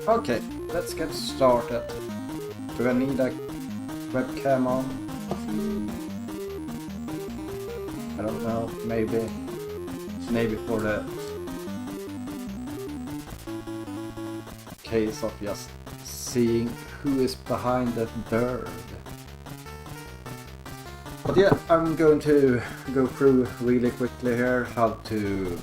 Okay, let's get started. Do I need a webcam on? I don't know, maybe for the case of just seeing who is behind that bird. But yeah, I'm going to go through really quickly here how to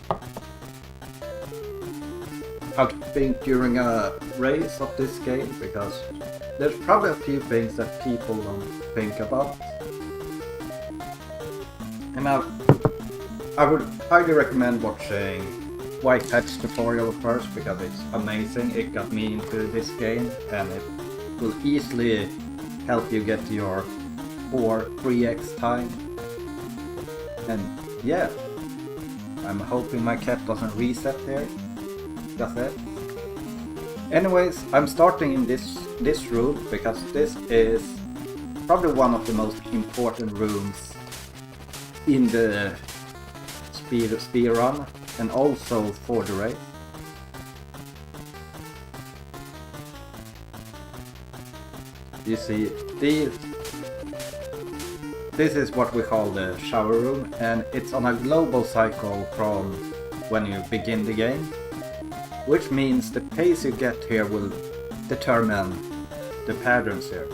think during a race of this game, because there's probably a few things that people don't think about. And I would highly recommend watching White Hat's tutorial first, because it's amazing. It got me into this game and it will easily help you get to your 3x time. And yeah, I'm hoping my cat doesn't reset here. That's it. Anyways, I'm starting in this room because this is probably one of the most important rooms in the speed run and also for the race. You see, this is what we call the shower room, and it's on a global cycle from when you begin the game, which means the pace you get here will determine the patterns here.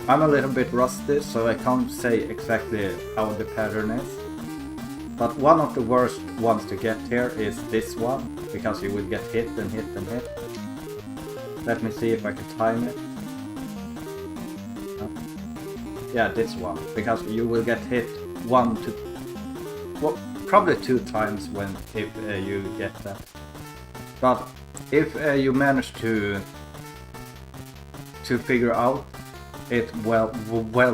I'm a little bit rusty, so I can't say exactly how the pattern is, but one of the worst ones to get here is this one, because you will get hit and hit and hit. Let me see if I can time it. Yeah, this one, because you will get hit probably 2 times if you get that. But if you manage to figure out it well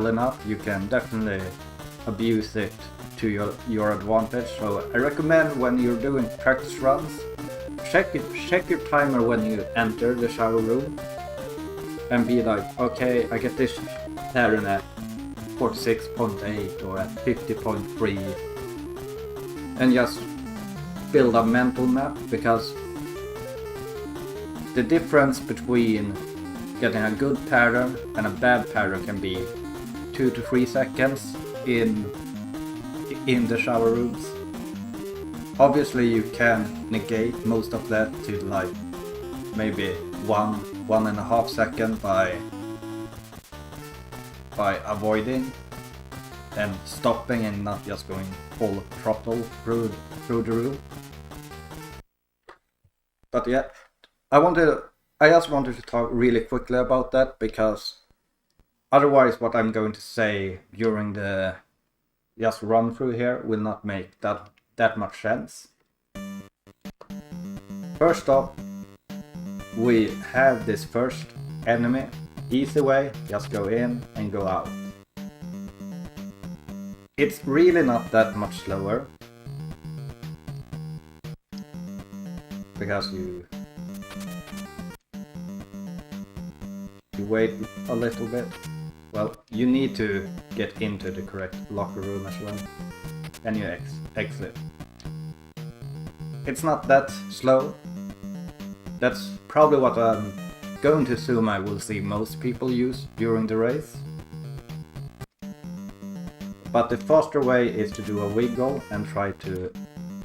enough, you can definitely abuse it to your advantage. So I recommend when you're doing practice runs, check your timer when you enter the shower room and be like, okay, I get this pattern at 46.8 or at 50.3, and just build a mental map, because the difference between getting a good pattern and a bad pattern can be 2 to 3 seconds in the shower rooms. Obviously you can negate most of that to like maybe 1.5 seconds by avoiding and stopping and not just going full throttle through the room. But yeah, I just wanted to talk really quickly about that, because otherwise what I'm going to say during the just run through here will not make that much sense. First off, we have this first enemy. Easy way, just go in and go out. It's really not that much slower, because you wait a little bit. Well, you need to get into the correct locker room as well, and you exit. It's not that slow. That's probably what I'm going to assume I will see most people use during the race. But the faster way is to do a wiggle and try to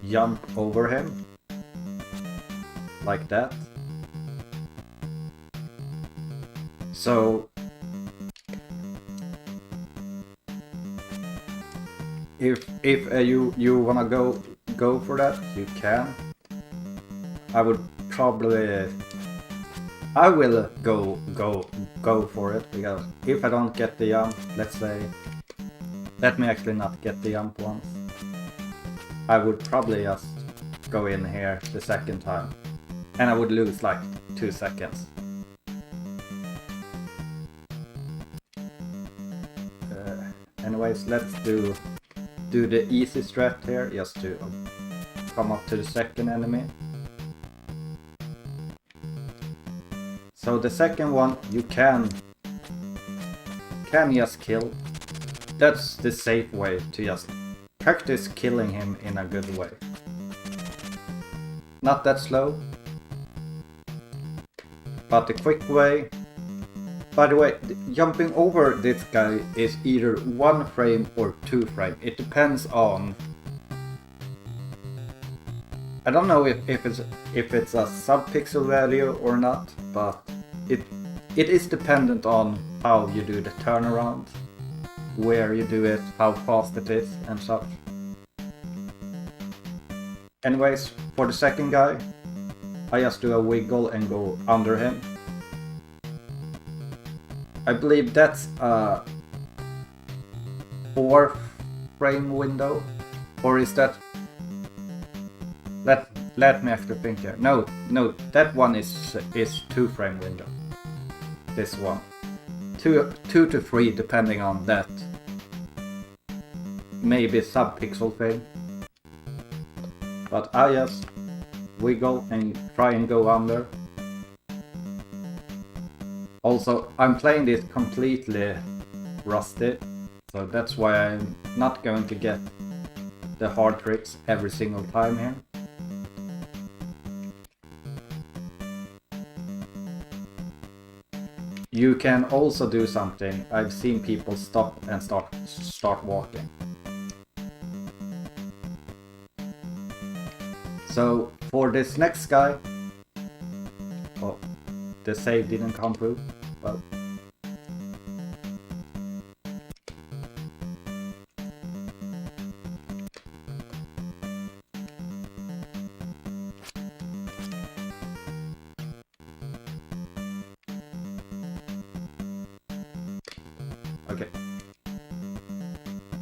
jump over him, like that. So if you wanna go for that, you can. I will go for it, because if I don't get the jump, let me actually not get the jump once, I would probably just go in here the second time, and I would lose like 2 seconds. Anyways, let's do the easy strat here, just to come up to the second enemy. So the second one you can just kill. That's the safe way to just practice killing him in a good way. Not that slow. But the quick way... By the way, jumping over this guy is either 1 frame or 2 frame. It depends on... I don't know if it's a sub-pixel value or not, but it is dependent on how you do the turnaround, where you do it, how fast it is, and such. Anyways, for the second guy, I just do a wiggle and go under him. I believe that's a 4 frame window, or is that... Let me actually think here. No, that one is 2 frame window. This one. 2 to 3 depending on that. Maybe sub-pixel thing. But I just wiggle and try and go under. Also, I'm playing this completely rusty, so that's why I'm not going to get the hard tricks every single time here. You can also do something. I've seen people stop and start walking. So for this next guy, oh, the save didn't come through. Well, okay.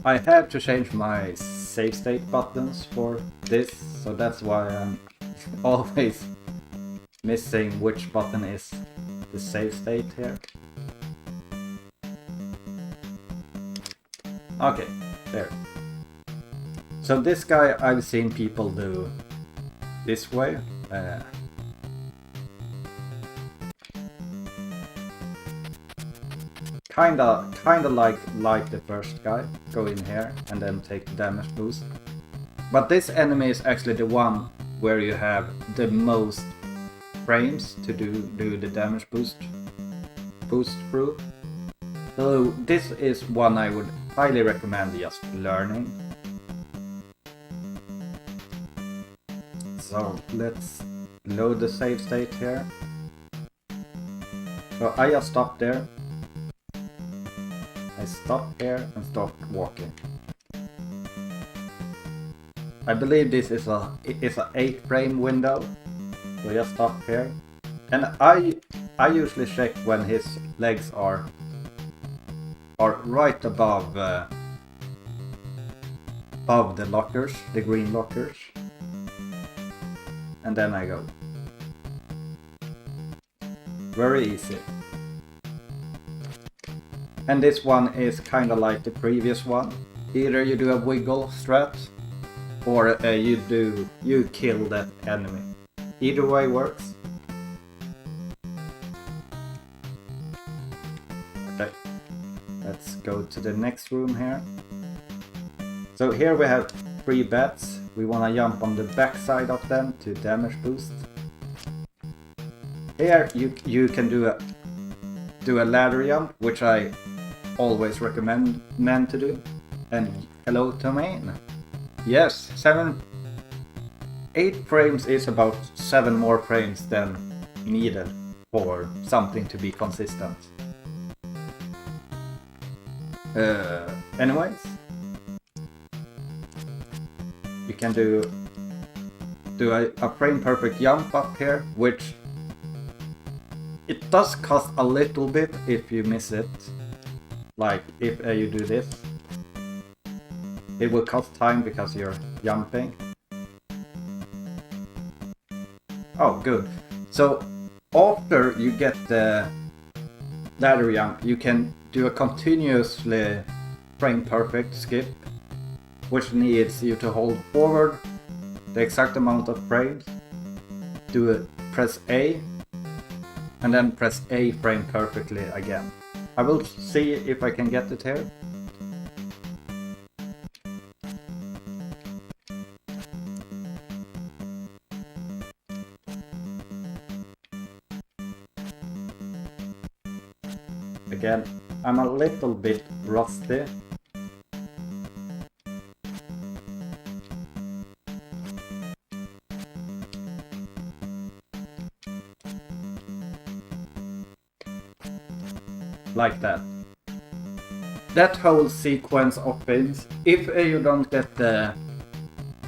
I have to change my save state buttons for this, so that's why I'm always missing which button is the save state here. Okay, there. So this guy I've seen people do this way. Kinda like the first guy. Go in here and then take the damage boost. But this enemy is actually the one where you have the most frames to do the damage boost through. So this is one I would highly recommend just learning. So let's load the save state here. So I just stopped there. I stopped here and stopped walking. I believe this is a 8 frame window. So just stop here. And I usually check when his legs are right above the lockers, the green lockers. And then I go. Very easy. And this one is kinda like the previous one. Either you do a wiggle strat, or you kill that enemy. Either way works. Okay, let's go to the next room here. So here we have 3 bats. We wanna jump on the back side of them to damage boost. Here you can do a ladder jump, which I always recommend men to do. And hello to me. Yes, 8 frames is about 7 more frames than needed for something to be consistent. Anyways, you can do a frame perfect jump up here, which it does cost a little bit if you miss it. Like if you do this, it will cost time because you're jumping. Oh, good. So after you get the ladder jump, you can do a continuously frame perfect skip, which needs you to hold forward the exact amount of frames, press A, and then press A frame perfectly again. I will see if I can get it here. Again, I'm a little bit rusty. Like that. That whole sequence of things, if you don't get the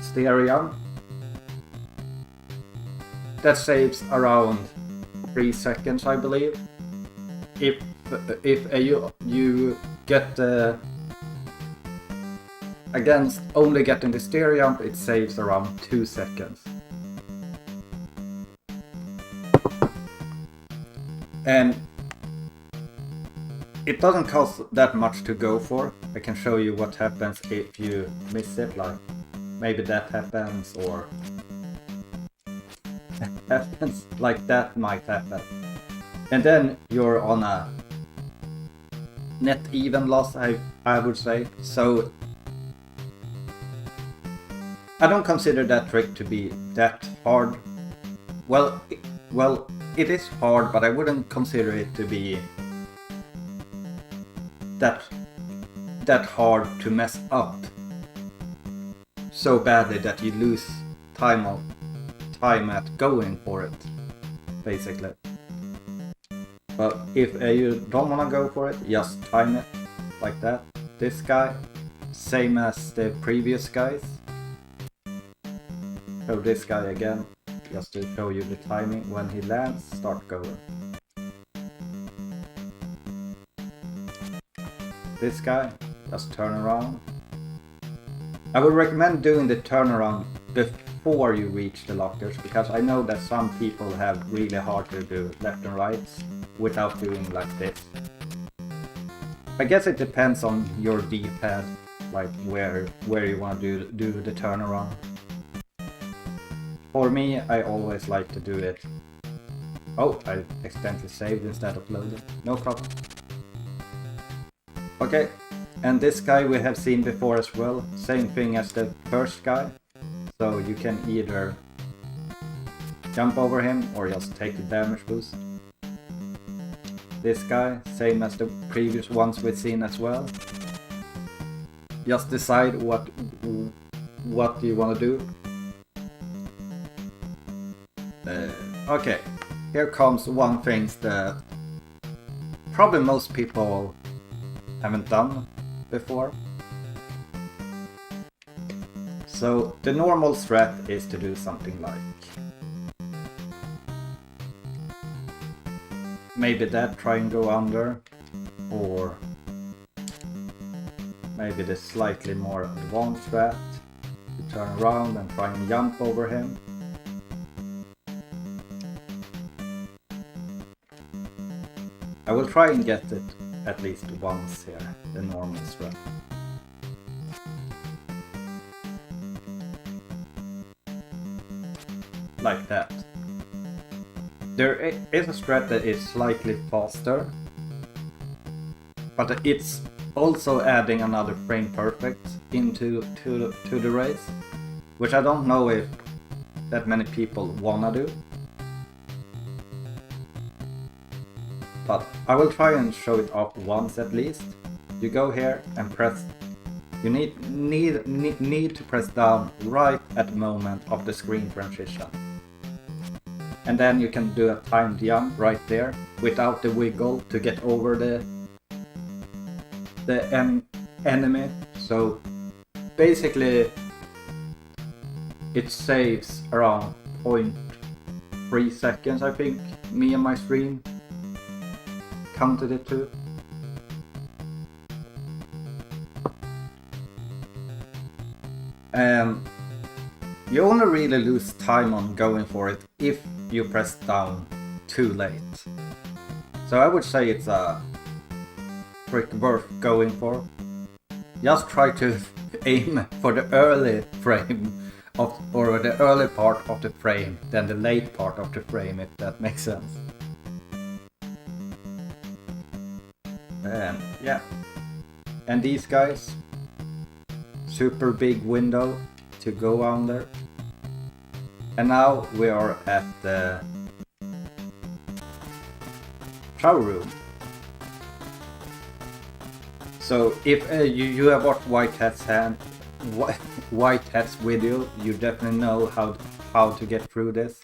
stereo, that saves around 3 seconds, I believe. If you get the against only getting the stereo, it saves around 2 seconds. And it doesn't cost that much to go for. I can show you what happens if you miss it, like maybe that happens or happens, like that might happen. And then you're on a net even loss, I would say. So I don't consider that trick to be that hard. Well, it is hard, but I wouldn't consider it to be that hard to mess up so badly that you lose time at going for it, basically. But if you don't wanna go for it, just time it like that. This guy, same as the previous guys. So this guy again, just to show you the timing. When he lands, start going. This guy, just turn around. I would recommend doing the turnaround before you reach the lockers, because I know that some people have really hard to do left and rights without doing like this. I guess it depends on your D-pad, like where you want to do the turnaround. For me, I always like to do it. Oh, I accidentally saved instead of loading. No problem. Okay, and this guy we have seen before as well. Same thing as the first guy. So you can either jump over him or just take the damage boost. This guy, same as the previous ones we've seen as well. Just decide what you want to do. Okay, here comes one thing that probably most people haven't done before. So the normal strat is to do something like maybe that, try and go under, or maybe the slightly more advanced strat to turn around and try and jump over him. I will try and get it at least once here, the normal strat. Like that. There is a strat that is slightly faster, but it's also adding another frame perfect into the race, which I don't know if that many people wanna do. But I will try and show it off once at least. You go here and press. You need to press down right at the moment of the screen transition. And then you can do a timed jump right there without the wiggle to get over the enemy. So basically it saves around 0.3 seconds, I think, me and my stream counted it to. And you only really lose time on going for it if you press down too late. So I would say it's a trick worth going for. Just try to aim for the early frame of, or the early part of the frame than the late part of the frame, if that makes sense. And yeah, and these guys, super big window to go under. And now we are at the shower room. So if you have watched White Hat's video, you definitely know how to get through this.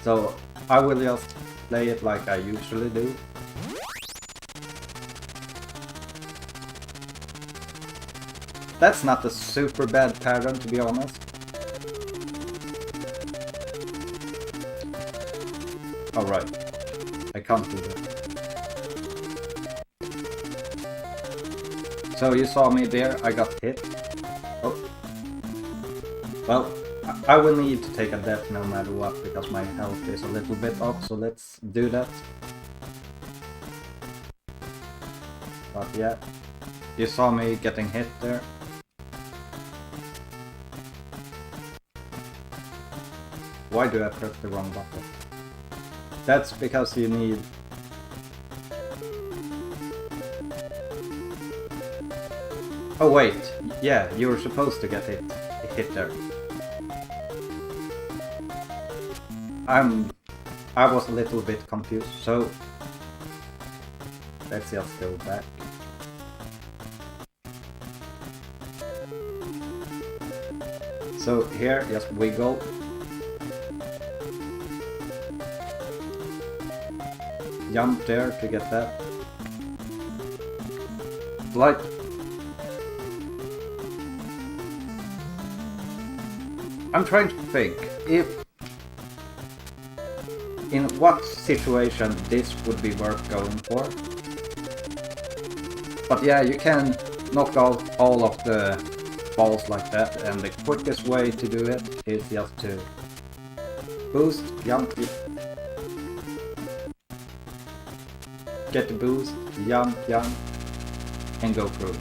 So I will just play it like I usually do. That's not a super bad pattern, to be honest. Alright, I can't do that. So you saw me there, I got hit. Oh. Well, I will need to take a death no matter what, because my health is a little bit off, so let's do that. But yeah, you saw me getting hit there. Why do I press the wrong button? That's because you need... Oh wait, yeah, you were supposed to get hit there. I was a little bit confused, so let's just go back. So here, just wiggle. Jump there to get that. Like... I'm trying to think if... in what situation this would be worth going for. But yeah, you can knock out all of the balls like that, and the quickest way to do it is just to boost, jump, get the boost, jump, and go through.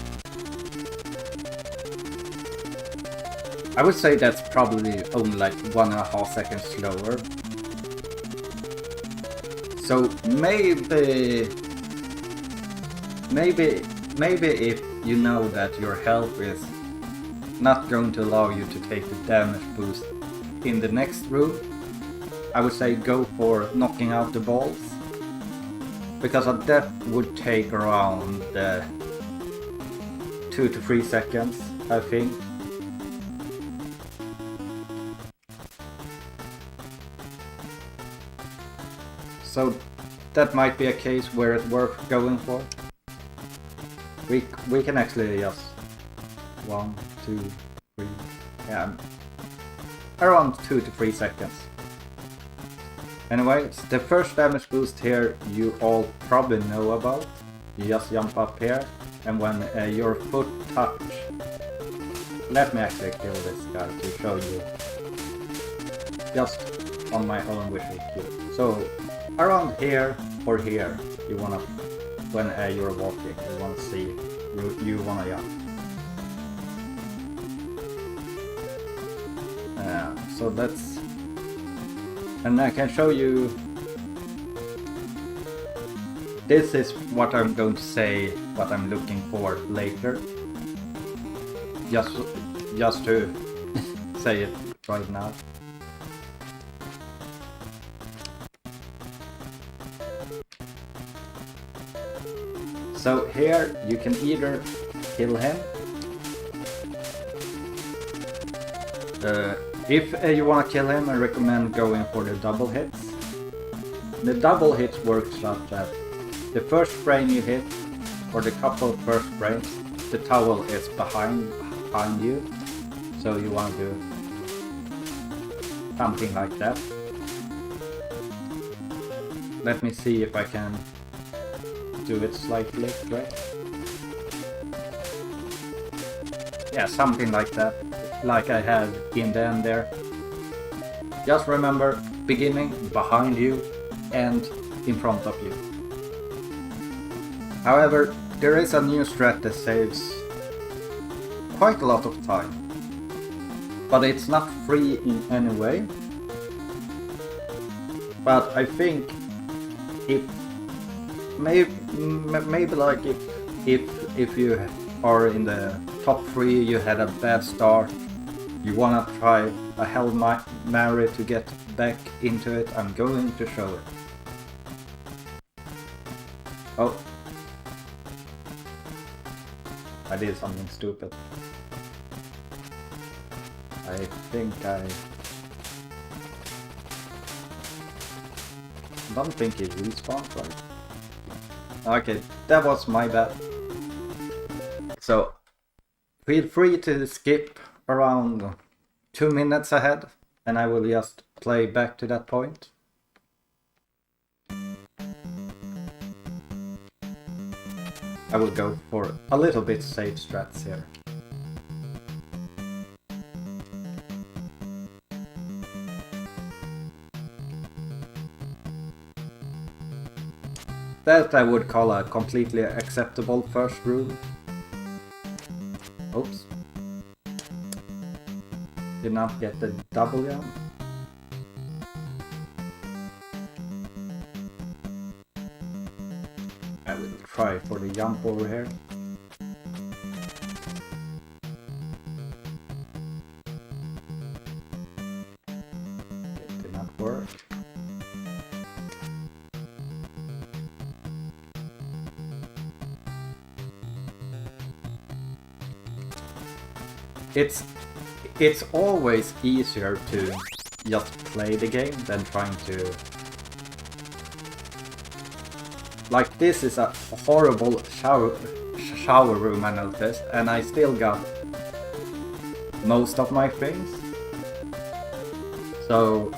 I would say that's probably only like 1.5 seconds slower. So maybe if you know that your health is not going to allow you to take the damage boost in the next room, I would say go for knocking out the balls. Because a death would take around 2 to 3 seconds, I think. So that might be a case where it's worth going for. We can actually just 1, 2, 3, yeah, around 2 to 3 seconds. Anyway, the first damage boost here you all probably know about. You just jump up here, and when your foot touch... Let me actually kill this guy to show you. Just on my own visual cue. So, around here or here, you wanna... when you're walking, you wanna see... you wanna jump. So that's... And I can show you... This is what I'm going to say, what I'm looking for later. Just to say it right now. So here you can either kill him. If you want to kill him, I recommend going for the double hits. The double hits works such that the first frame you hit, or the couple first frames, the towel is behind you. So you want to do something like that. Let me see if I can do it slightly correct. Yeah, something like that. Like I had in the end there. Just remember, beginning, behind you, and in front of you. However, there is a new strat that saves quite a lot of time. But it's not free in any way. But I think if maybe like if you are in the top 3, you had a bad start, you wanna try a Hail Mary to get back into it, I'm going to show it. Oh. I did something stupid. I think I don't think it respawned, right? Okay, that was my bad. So feel free to skip around 2 minutes ahead, and I will just play back to that point. I will go for a little bit safe strats here. That I would call a completely acceptable first room. Oops. Did not get the double jump. I will try for the jump over here. It did not work. It's always easier to just play the game than trying to... Like, this is a horrible shower room, I noticed, and I still got most of my things. So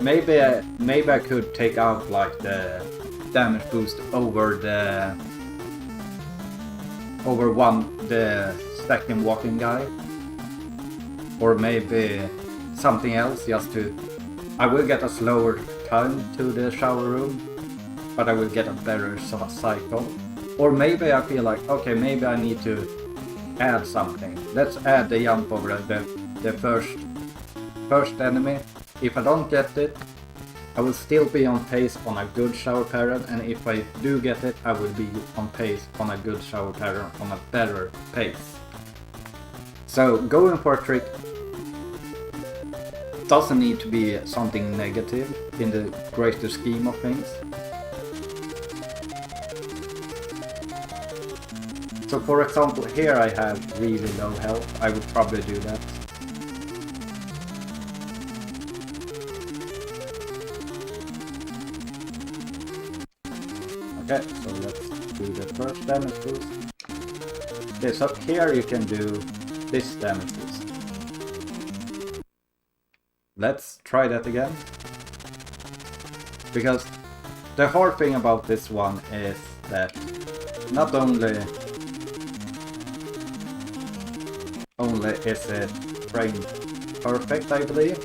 maybe I could take out like the damage boost over the second walking guy, or maybe something else just to... I will get a slower time to the shower room, but I will get a better cycle. Or maybe I feel like, okay, maybe I need to add something. Let's add the jump over the first enemy. If I don't get it, I will still be on pace on a good shower pattern, and if I do get it, I will be on pace on a good shower pattern on a better pace. So going for a trick doesn't need to be something negative in the greater scheme of things. So for example, here I have really low health. I would probably do that. Okay, so let's do the first damage boost. Okay, so here you can do this damage boost. Let's try that again. Because the hard thing about this one is that not only is it frame perfect, I believe,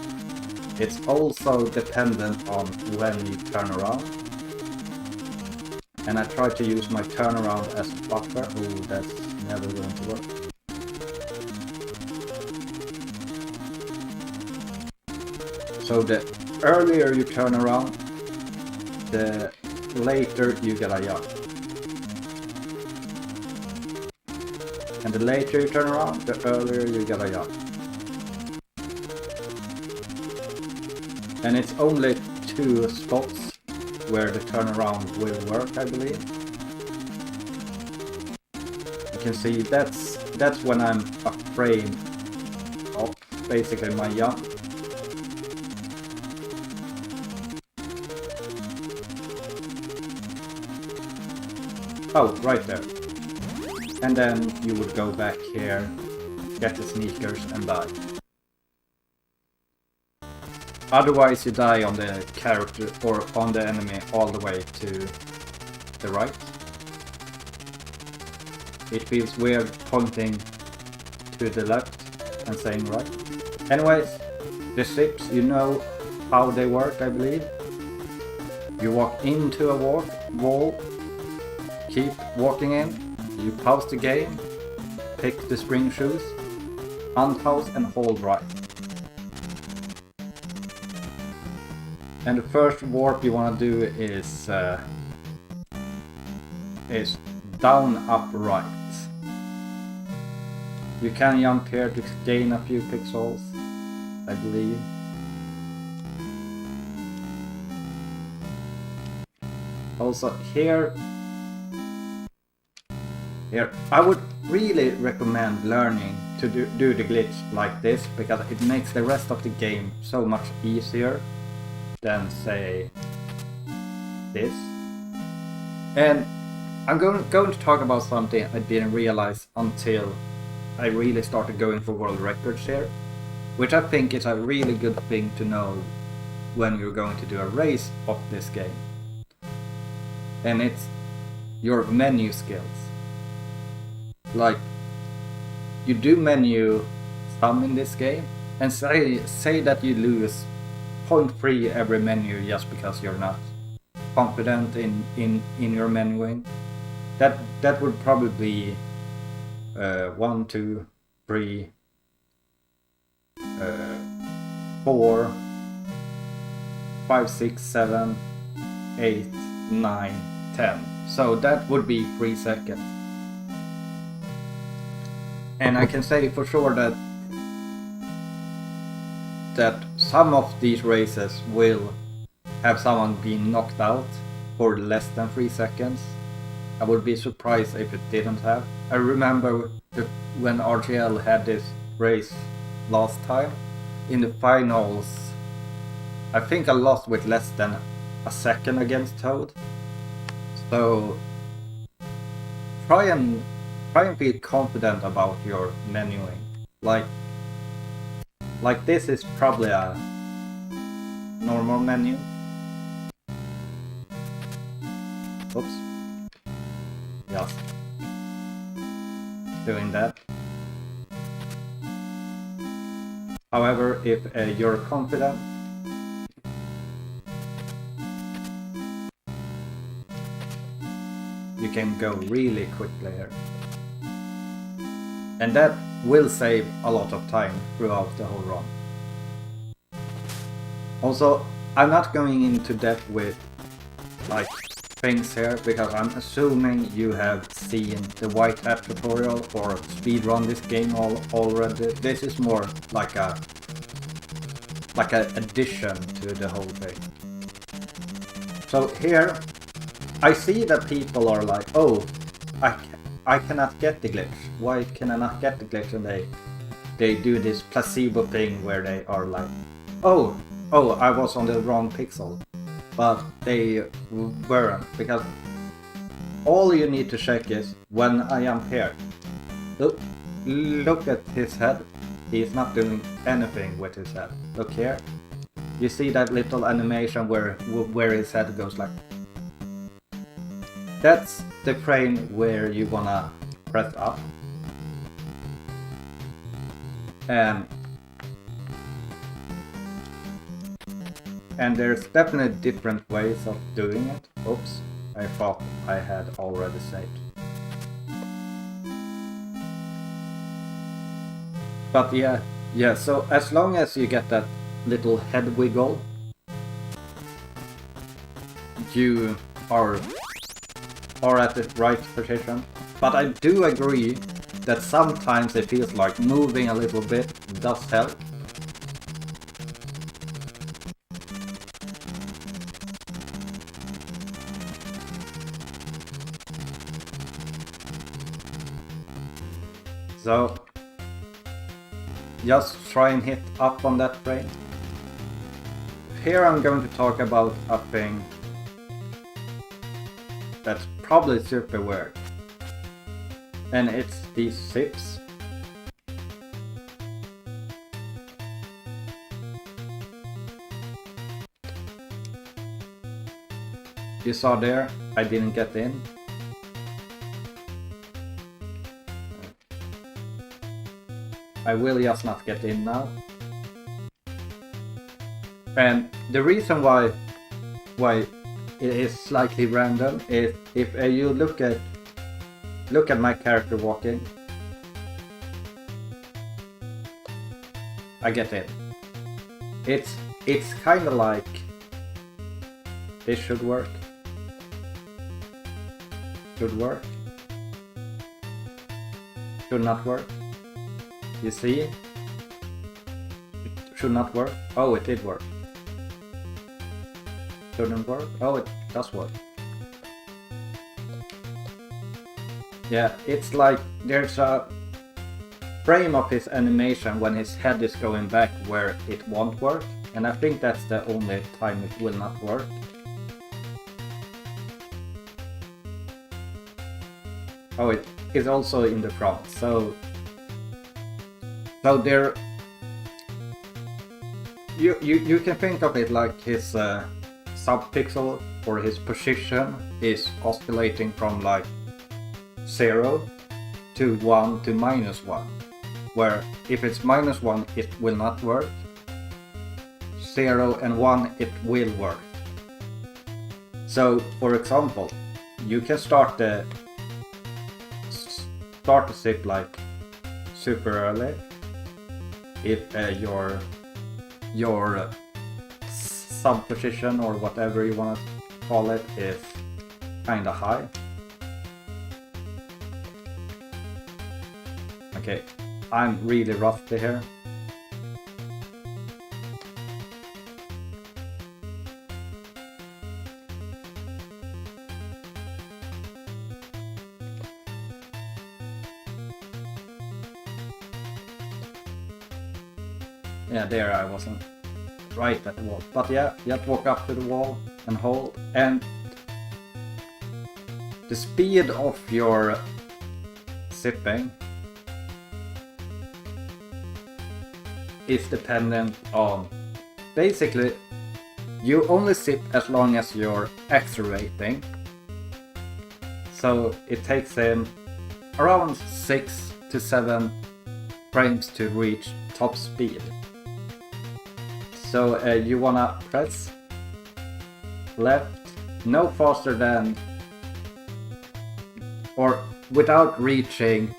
it's also dependent on when you turn around. And I try to use my turnaround as a buffer. Oh, that's never going to work. So the earlier you turn around, the later you get a jump. And the later you turn around, the earlier you get a jump. And it's only 2 spots where the turnaround will work, I believe. You can see that's when I'm a frame off, basically my jump. Oh, right there. And then you would go back here, get the sneakers and die. Otherwise you die on the character or on the enemy all the way to the right. It feels weird pointing to the left and saying right. Anyways, the ships, you know how they work, I believe. You walk into a wall, keep walking in, you pause the game, pick the spring shoes, unpause and hold right. And the first warp you want to do is down, up, right. You can jump here to gain a few pixels, I believe. Also here here. I would really recommend learning to do the glitch like this, because it makes the rest of the game so much easier than, say, this. And I'm going to talk about something I didn't realize until I really started going for world records here, which I think is a really good thing to know when you're going to do a race of this game. And it's your menu skills. Like, you do menu some in this game, and say that you lose 0.3 every menu just because you're not confident in your menuing. That would probably be 1, 2, 3, 4, 5, 6, 7, 8, 9, 10. So that would be 3 seconds. And I can say for sure that some of these races will have someone being knocked out for less than 3 seconds. I would be surprised if it didn't have. I remember when RGL had this race last time, in the finals, I think I lost with less than a second against Toad. So try and feel confident about your menuing. Like this is probably a normal menu. Oops. Just doing that. However, if you're confident, you can go really quickly here. And that will save a lot of time throughout the whole run. Also, I'm not going into depth with like things here, because I'm assuming you have seen the white hat tutorial or speedrun this game already. This is more like a addition to the whole thing. So here, I see that people are like, oh, I cannot get the glitch. Why can I not get the glitch? And they do this placebo thing where they are like, oh, I was on the wrong pixel. But they weren't, because all you need to check is when I am here. Look at his head. He's not doing anything with his head. Look here. You see that little animation where his head goes like. That's the frame where you wanna press up. And there's definitely different ways of doing it. Oops, I thought I had already saved. But yeah, so as long as you get that little head wiggle, you are at the right position. But I do agree that sometimes it feels like moving a little bit does help. So just try and hit up on that frame. Here I'm going to talk about a thing that's probably super weird. And it's these zips. You saw there, I didn't get in. I will just not get in now. And the reason why it is slightly random is if you look at my character walking, I get in. It's kind of like this should work. Should work. Should not work. You see? It should not work. Oh, it did work. Shouldn't work. Oh, it does work. Yeah, it's like there's a frame of his animation when his head is going back where it won't work, and I think that's the only time it will not work. Oh, it is also in the front, so there you can think of it like his subpixel or his position is oscillating from like 0 to 1 to -1, where if it's -1 it will not work, 0 and 1 it will work. So for example, you can start the zip like super early if your sub position or whatever you want to call it is kinda high. Okay, I'm really rusty here. Yeah, there I wasn't right at the wall. But yeah, you have to walk up to the wall and hold. And the speed of your zipping is dependent on, basically, you only zip as long as you're accelerating. So it takes him around 6 to 7 frames to reach top speed. So you wanna press left no faster than, or without reaching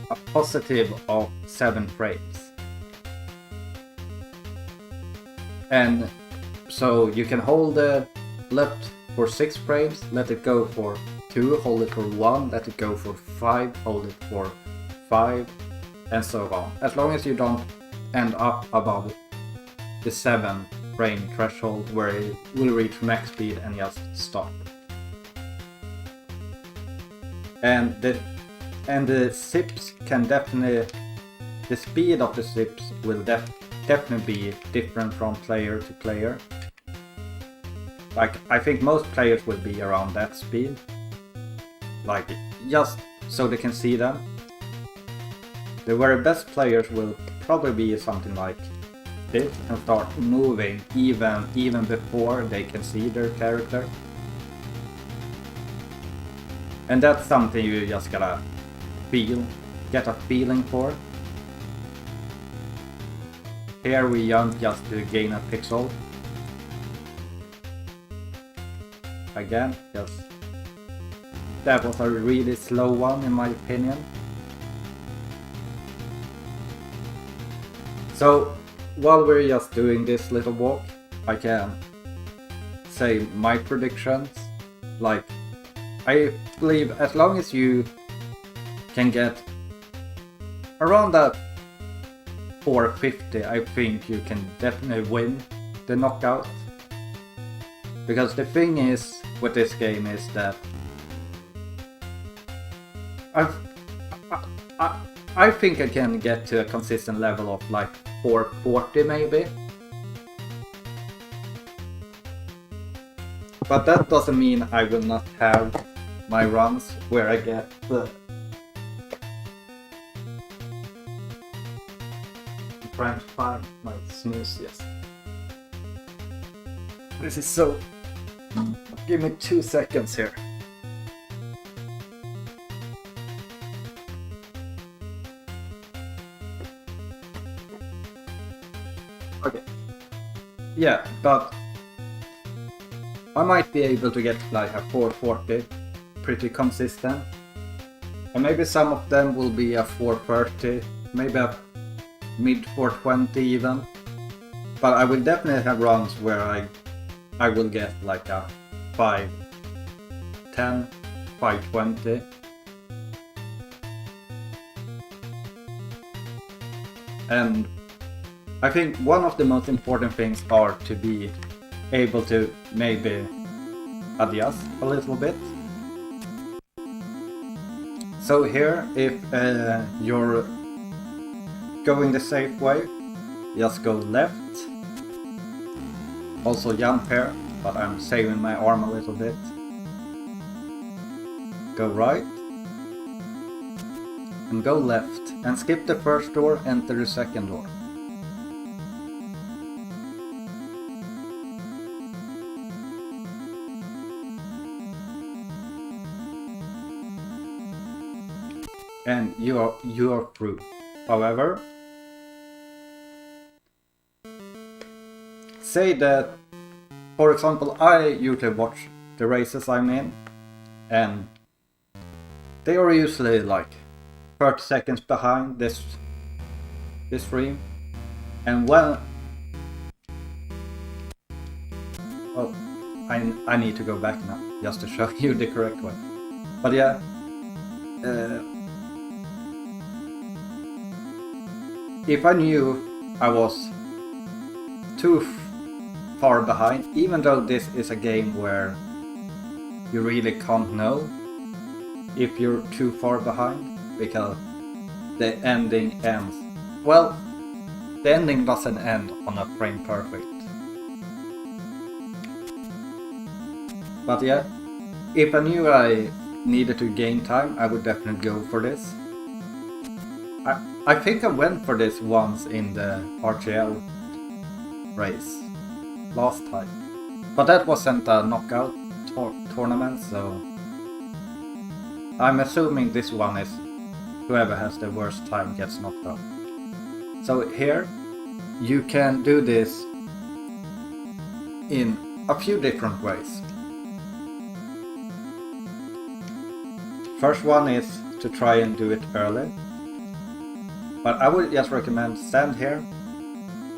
a positive of 7 frames. And so you can hold the left for 6 frames, let it go for 2, hold it for 1, let it go for 5, hold it for 5, and so on. As long as you don't end up above the 7 frame threshold where it will reach max speed and just stop. And the zips can definitely, the speed of the zips will definitely be different from player to player. Like, I think most players will be around that speed, like just so they can see them. The very best players will probably be something like this and start moving even before they can see their character. And that's something you just gotta get a feeling for. Here we jump just to gain a pixel. Again, just that was a really slow one in my opinion. So while we're just doing this little walk, I can say my predictions. Like, I believe as long as you can get around that 450, I think you can definitely win the knockout. Because the thing is with this game is that I think I can get to a consistent level of like 440 maybe. But that doesn't mean I will not have my runs where I get the... I'm trying to find my snooze, yes. This is so... Give me 2 seconds here. Okay. Yeah, but I might be able to get like a 440 pretty consistent. And maybe some of them will be a 430, maybe a mid 420 even. But I will definitely have runs where I will get like a 510, 520. And I think one of the most important things are to be able to maybe adjust a little bit. So here, if you're going the safe way, just go left. Also jump here, but I'm saving my arm a little bit. Go right. And go left. And skip the first door, enter the second door. And you are through. However, say that, for example, I usually watch the races I'm in, and they are usually like 30 seconds behind this stream, and when I need to go back now just to show you the correct way. But yeah. If I knew I was too far behind, even though this is a game where you really can't know if you're too far behind, because the ending ends. Well, the ending doesn't end on a frame perfect. But yeah, if I knew I needed to gain time, I would definitely go for this. I think I went for this once in the RTL race last time, but that wasn't a knockout tournament, so I'm assuming this one is whoever has the worst time gets knocked out. So here you can do this in a few different ways. First one is to try and do it early. But I would just recommend stand here.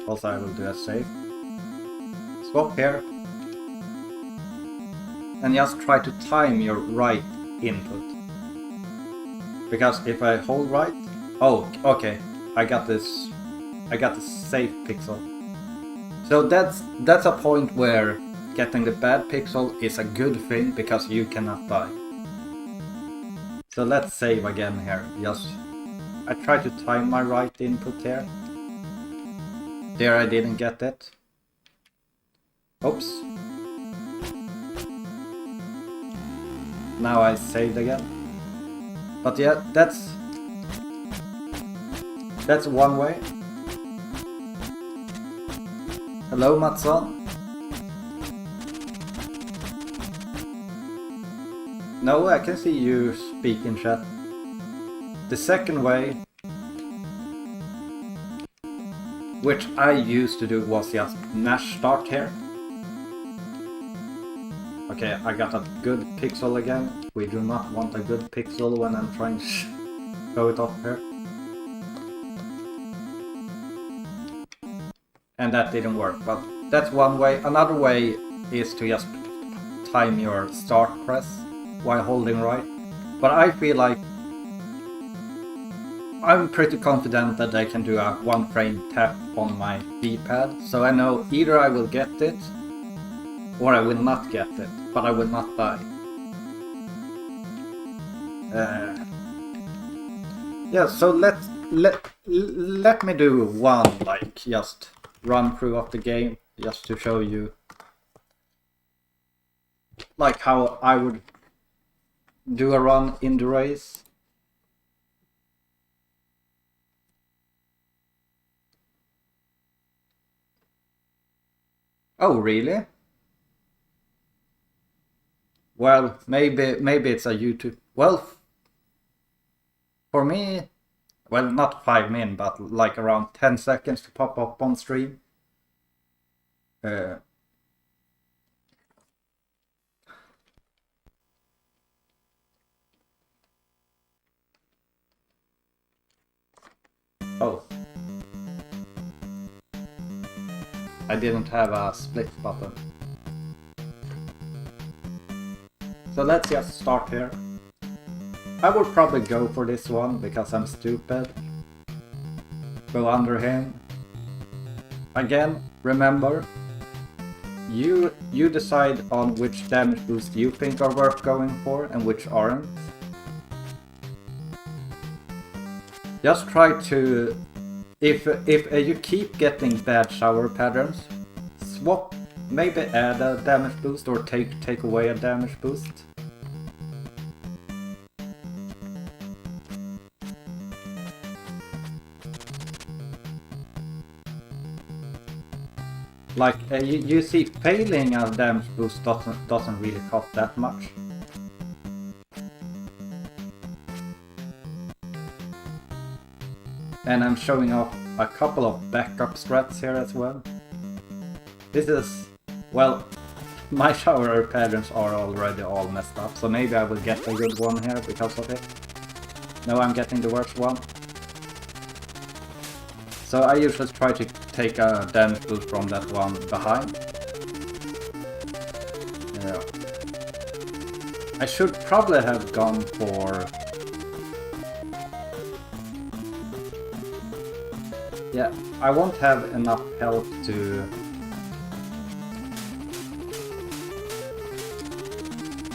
Also I will do a safe. Swap here. And just try to time your right input. Because if I hold right... Oh, okay. I got this safe pixel. So that's a point where getting the bad pixel is a good thing because you cannot die. So let's save again here. I tried to time my right input here. There I didn't get it. Oops. Now I saved again. But yeah, that's one way. Hello, Matson. No, I can see you speak in chat. The second way, which I used to do, was just mash start here. Okay, I got a good pixel again. We do not want a good pixel when I'm trying to show it off here. And that didn't work, but that's one way. Another way is to just time your start press while holding right. But I feel like I'm pretty confident that I can do a 1 frame tap on my D-pad, so I know either I will get it or I will not get it, but I will not die. Yeah, so let me do one, like, just run through of the game, just to show you like how I would do a run in the race. Oh, really? Well, maybe it's a YouTube. Well, for me, well, not 5 min, but like around 10 seconds to pop up on stream. Oh. I didn't have a split button. So let's just start here. I would probably go for this one because I'm stupid. Go under him. Again, remember, you decide on which damage boost you think are worth going for and which aren't. Just try to, if you keep getting bad shower patterns, swap, maybe add a damage boost or take away a damage boost. Like you see, failing a damage boost doesn't really cost that much. And I'm showing off a couple of backup strats here as well. This is, well, my shower patterns are already all messed up, so maybe I will get a good one here because of it. No, I'm getting the worst one. So I usually try to take a damage boost from that one behind. Yeah. I should probably have gone for... Yeah, I won't have enough health to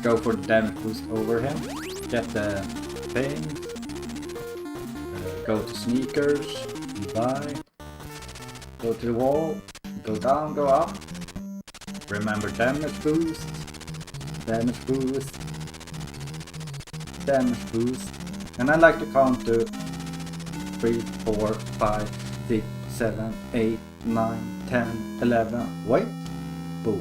go for the damage boost over him. Get the thing. Go to sneakers. Buy. Go to the wall. Go down, go up. Remember damage boost. Damage boost. Damage boost. And I like to count to 3, 4, 5, 6, 7, 8, 9, 10, 11. Wait. Boom.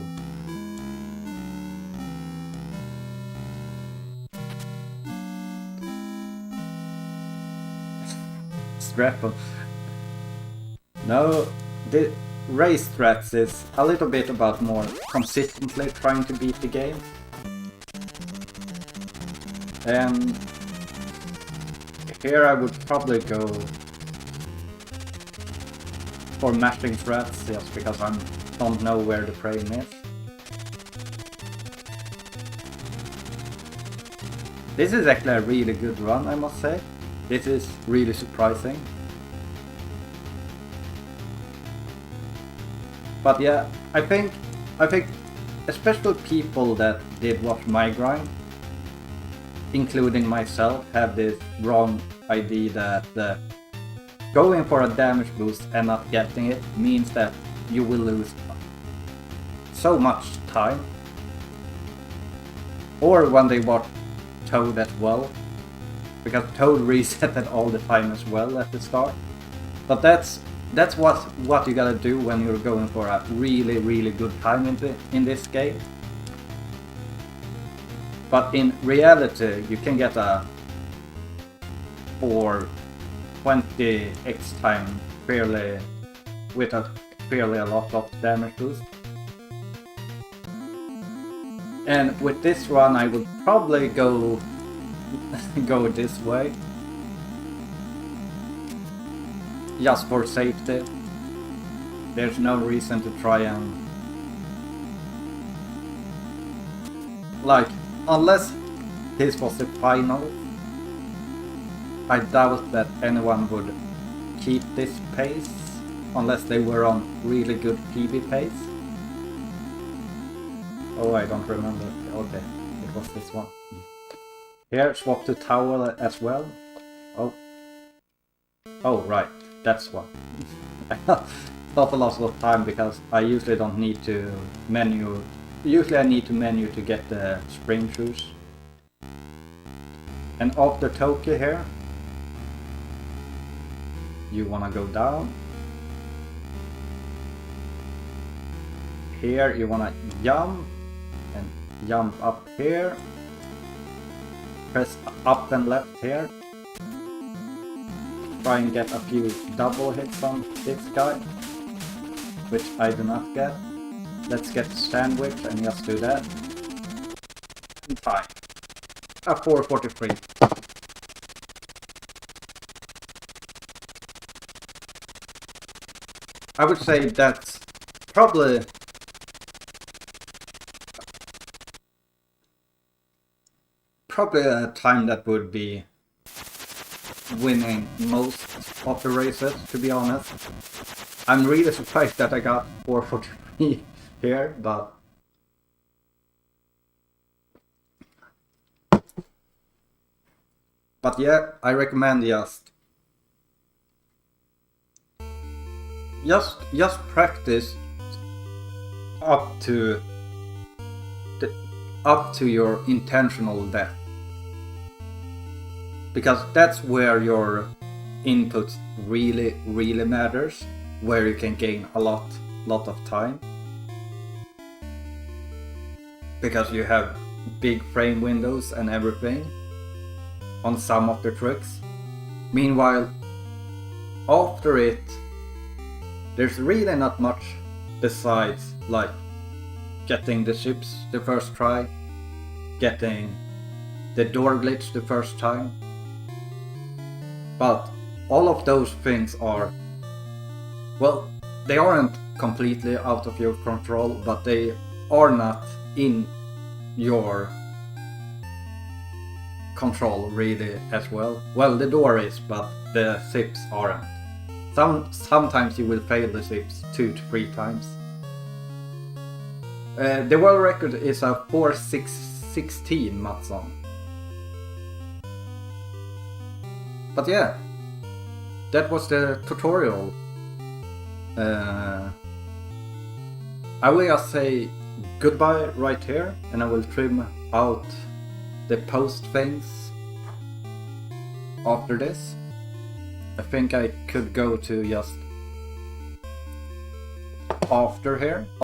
Strapple. No, the race strats is a little bit about more consistently trying to beat the game. And here I would probably go for mashing strats just because I don't know where the frame is. This is actually a really good run, I must say. This is really surprising. But yeah, I think especially people that did watch my grind, including myself, have this wrong idea that going for a damage boost and not getting it means that you will lose so much time. Or when they watch Toad as well, because Toad resetted all the time as well at the start. But that's what you gotta do when you're going for a really good time in this game. But in reality, you can get a for 20x time with a fairly a lot of damage boost. And with this run, I would probably go this way, just for safety. There's no reason to try and, like, unless this was the final, I doubt that anyone would keep this pace unless they were on really good PB pace. Oh, I don't remember. Okay, it was this one. Here, swap to tower as well. Oh, right, that's one. Not a lot of time because I usually don't need to menu. Usually I need to menu to get the spring shoes. And after Tokyo here, you wanna go down. Here you wanna jump and jump up here. Press up and left here. Try and get a few double hits on this guy, which I do not get. Let's get the sandwich and just do that. And fine. A 443. I would say that's probably a time that would be winning most of the races, to be honest. I'm really surprised that I got 443 here, but yeah, I recommend just just practice up to your intentional death, because that's where your input really matters, where you can gain a lot of time, because you have big frame windows and everything on some of the tricks. Meanwhile, after it, there's really not much besides like getting the ships the first try, getting the door glitch the first time. But all of those things are, well, they aren't completely out of your control, but they are not in your control really as well. Well, the door is, but the zips aren't. Sometimes you will fail the zips 2 to 3 times. The world record is a 4:16 Matson. But yeah, that was the tutorial. I will just say goodbye right here, and I will trim out the post things after this. I think I could go to just after here.